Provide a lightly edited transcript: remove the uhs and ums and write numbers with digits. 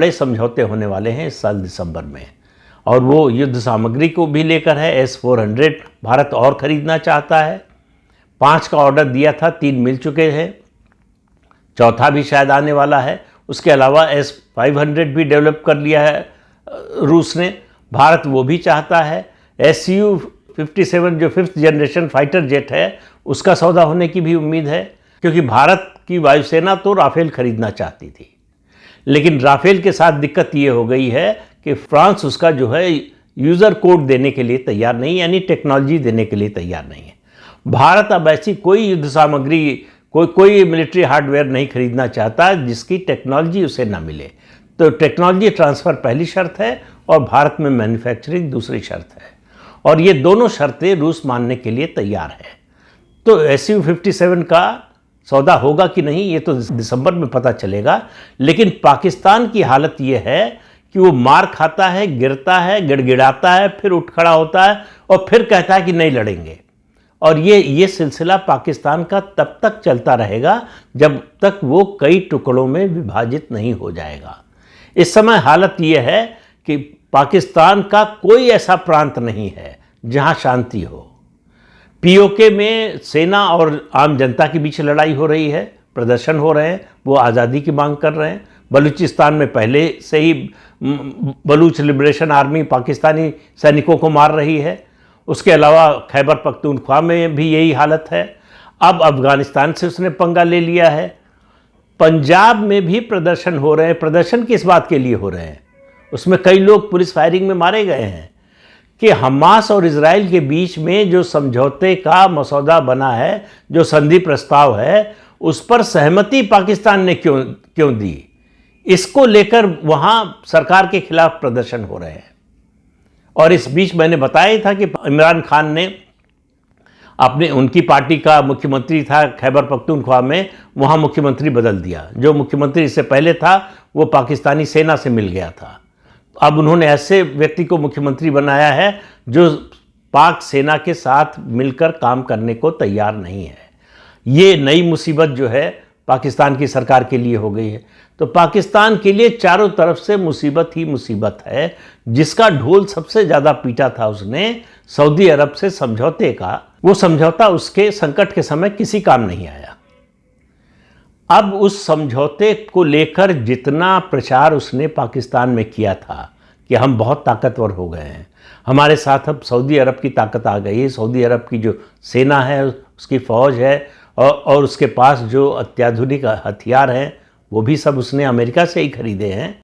बड़े समझौते होने वाले हैं इस साल दिसंबर में, और वो युद्ध सामग्री को भी लेकर है। S-400 भारत और ख़रीदना चाहता है। 5 का ऑर्डर दिया था, 3 मिल चुके हैं, चौथा भी शायद आने वाला है। उसके अलावा S-500 भी डेवलप कर लिया है रूस ने, भारत वो भी चाहता है। Su-57 जो 5th जनरेशन फाइटर जेट है, उसका सौदा होने की भी उम्मीद है, क्योंकि भारत की वायुसेना तो राफेल खरीदना चाहती थी, लेकिन राफेल के साथ दिक्कत ये हो गई है कि फ्रांस उसका जो है यूज़र कोड देने के लिए तैयार नहीं, यानी टेक्नोलॉजी देने के लिए तैयार नहीं है। भारत अब ऐसी कोई युद्ध सामग्री, कोई मिलिट्री हार्डवेयर नहीं खरीदना चाहता जिसकी टेक्नोलॉजी उसे ना मिले। तो टेक्नोलॉजी ट्रांसफ़र पहली शर्त है और भारत में मैन्युफैक्चरिंग दूसरी शर्त है, और ये दोनों शर्तें रूस मानने के लिए तैयार है। तो Su-57 का सौदा होगा कि नहीं, ये तो दिसंबर में पता चलेगा। लेकिन पाकिस्तान की हालत ये है कि वो मार खाता है, गिरता है, गिड़गिड़ाता है, फिर उठ खड़ा होता है और फिर कहता है कि नहीं लड़ेंगे। और ये सिलसिला पाकिस्तान का तब तक चलता रहेगा जब तक वो कई टुकड़ों में विभाजित नहीं हो जाएगा। इस समय हालत ये है कि पाकिस्तान का कोई ऐसा प्रांत नहीं है जहां शांति हो। POK में सेना और आम जनता के बीच लड़ाई हो रही है, प्रदर्शन हो रहे हैं, वो आज़ादी की मांग कर रहे हैं। बलूचिस्तान में पहले से ही बलूच लिबरेशन आर्मी पाकिस्तानी सैनिकों को मार रही है। उसके अलावा खैबर पख्तूनख्वा में भी यही हालत है। अब अफ़गानिस्तान से उसने पंगा ले लिया है। पंजाब में भी प्रदर्शन हो रहे हैं। प्रदर्शन किस बात के लिए हो रहे हैं? उसमें कई लोग पुलिस फायरिंग में मारे गए हैं कि हमास और इजराइल के बीच में जो समझौते का मसौदा बना है, जो संधि प्रस्ताव है, उस पर सहमति पाकिस्तान ने क्यों दी, इसको लेकर वहाँ सरकार के खिलाफ प्रदर्शन हो रहे हैं। और इस बीच मैंने बताया था कि इमरान खान ने उनकी पार्टी का मुख्यमंत्री था खैबर पख्तूनख्वा में, वहाँ मुख्यमंत्री बदल दिया। जो मुख्यमंत्री इससे पहले था वो पाकिस्तानी सेना से मिल गया था। अब उन्होंने ऐसे व्यक्ति को मुख्यमंत्री बनाया है जो पाक सेना के साथ मिलकर काम करने को तैयार नहीं है। ये नई मुसीबत जो है पाकिस्तान की सरकार के लिए हो गई है। तो पाकिस्तान के लिए चारों तरफ से मुसीबत ही मुसीबत है। जिसका ढोल सबसे ज़्यादा पीटा था उसने सऊदी अरब से समझौते का, वो समझौता उसके संकट के समय किसी काम नहीं आया। अब उस समझौते को लेकर जितना प्रचार उसने पाकिस्तान में किया था कि हम बहुत ताकतवर हो गए हैं, हमारे साथ अब सऊदी अरब की ताकत आ गई है, सऊदी अरब की जो सेना है, उसकी फ़ौज है, और उसके पास जो अत्याधुनिक हथियार हैं वो भी सब उसने अमेरिका से ही खरीदे हैं।